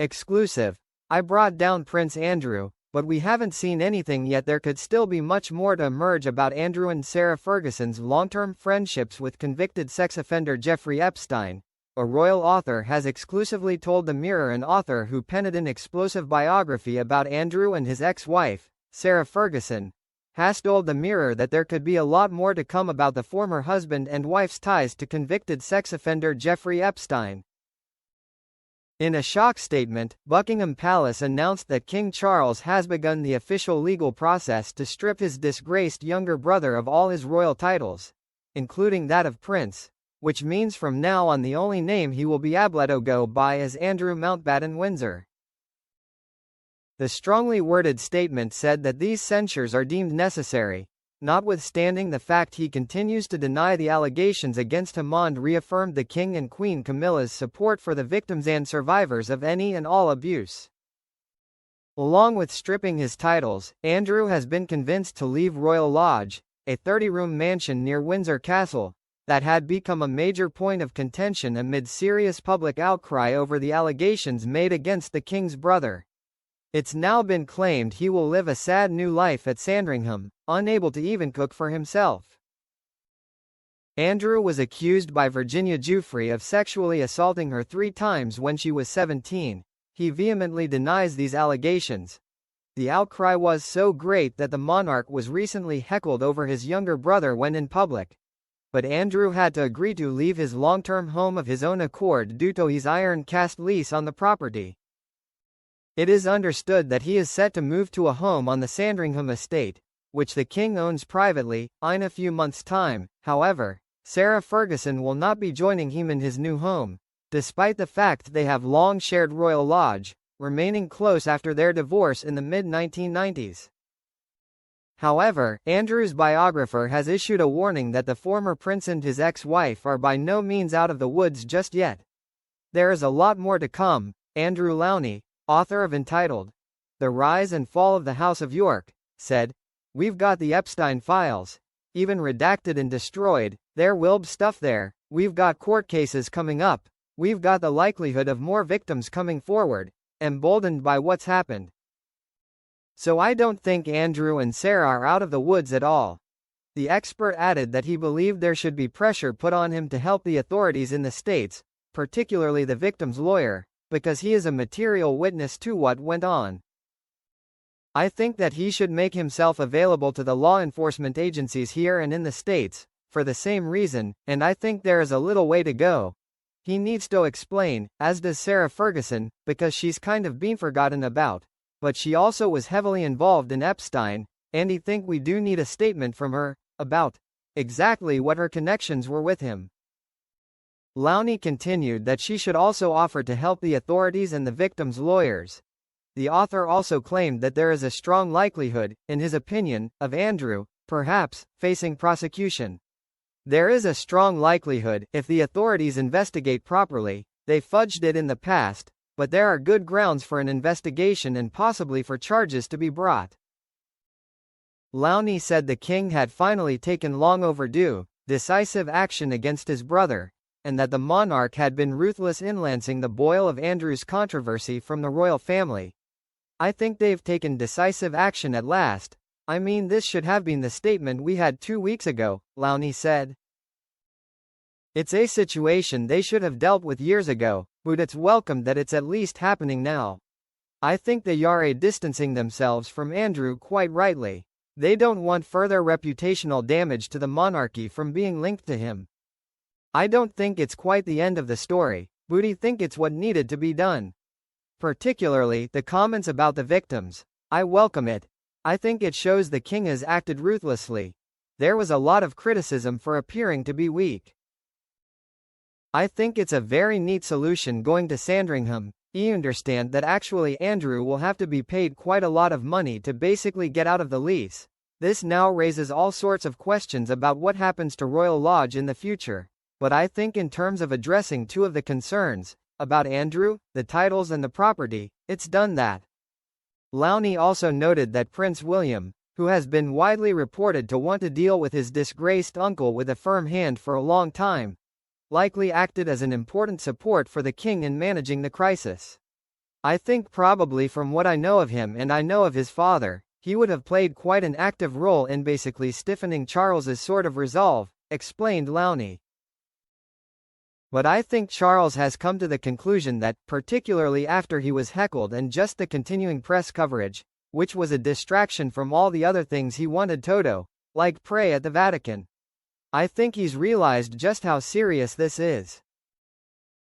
Exclusive. I brought down Prince Andrew, but we haven't seen anything yet. There could still be much more to emerge about Andrew and Sarah Ferguson's long-term friendships with convicted sex offender Jeffrey Epstein. A royal author has exclusively told The Mirror an author who penned an explosive biography about Andrew and his ex-wife, Sarah Ferguson, has told The Mirror that there could be a lot more to come about the former husband and wife's ties to convicted sex offender Jeffrey Epstein. In a shock statement, Buckingham Palace announced that King Charles has begun the official legal process to strip his disgraced younger brother of all his royal titles, including that of Prince, which means from now on the only name he will be able to go by is Andrew Mountbatten Windsor. The strongly worded statement said that these censures are deemed necessary, notwithstanding the fact he continues to deny the allegations against him, and reaffirmed the King and Queen Camilla's support for the victims and survivors of any and all abuse. Along with stripping his titles, Andrew has been convinced to leave Royal Lodge, a 30-room mansion near Windsor Castle, that had become a major point of contention amid serious public outcry over the allegations made against the King's brother. It's now been claimed he will live a sad new life at Sandringham, unable to even cook for himself. Andrew was accused by Virginia Giuffre of sexually assaulting her 3 times when she was 17. He vehemently denies these allegations. The outcry was so great that the monarch was recently heckled over his younger brother when in public. But Andrew had to agree to leave his long-term home of his own accord due to his iron-cast lease on the property. It is understood that he is set to move to a home on the Sandringham estate, which the King owns privately, in a few months' time. However, Sarah Ferguson will not be joining him in his new home, despite the fact they have long shared Royal Lodge, remaining close after their divorce in the mid-1990s. However, Andrew's biographer has issued a warning that the former prince and his ex-wife are by no means out of the woods just yet. There is a lot more to come. Andrew Lowney, author of entitled The Rise and Fall of the House of York, said, "We've got the Epstein files, even redacted and destroyed. There will be stuff there. We've got court cases coming up. We've got the likelihood of more victims coming forward, emboldened by what's happened. So I don't think Andrew and Sarah are out of the woods at all." The expert added that he believed there should be pressure put on him to help the authorities in the States, particularly the victim's lawyer, because he is a material witness to what went on. "I think that he should make himself available to the law enforcement agencies here and in the States, for the same reason, and I think there is a little way to go. He needs to explain, as does Sarah Ferguson, because she's kind of been forgotten about. But she also was heavily involved in Epstein, and I think we do need a statement from her, about exactly what her connections were with him." Lowney continued that she should also offer to help the authorities and the victims' lawyers. The author also claimed that there is a strong likelihood, in his opinion, of Andrew, perhaps, facing prosecution. "There is a strong likelihood, if the authorities investigate properly. They fudged it in the past, but there are good grounds for an investigation and possibly for charges to be brought." Lowney said the King had finally taken long overdue, decisive action against his brother, and that the monarch had been ruthless in lancing the boil of Andrew's controversy from the royal family. "I think they've taken decisive action at last. I mean, this should have been the statement we had 2 weeks ago," Lowney said. "It's a situation they should have dealt with years ago, but it's welcome that it's at least happening now. I think they are distancing themselves from Andrew quite rightly. They don't want further reputational damage to the monarchy from being linked to him. I don't think it's quite the end of the story, but I think it's what needed to be done. Particularly, the comments about the victims. I welcome it. I think it shows the King has acted ruthlessly. There was a lot of criticism for appearing to be weak. I think it's a very neat solution going to Sandringham. I understand that actually Andrew will have to be paid quite a lot of money to basically get out of the lease. This now raises all sorts of questions about what happens to Royal Lodge in the future. But I think in terms of addressing 2 of the concerns, about Andrew, the titles and the property, it's done that." Lowney also noted that Prince William, who has been widely reported to want to deal with his disgraced uncle with a firm hand for a long time, likely acted as an important support for the King in managing the crisis. I think probably from what I know of him and I know of his father, he would have played quite an active role in basically stiffening Charles's sort of resolve, explained Lowney. But I think Charles has come to the conclusion that, particularly after he was heckled and just the continuing press coverage, which was a distraction from all the other things he wanted Toto, like pray at the Vatican. I think he's realized just how serious this is.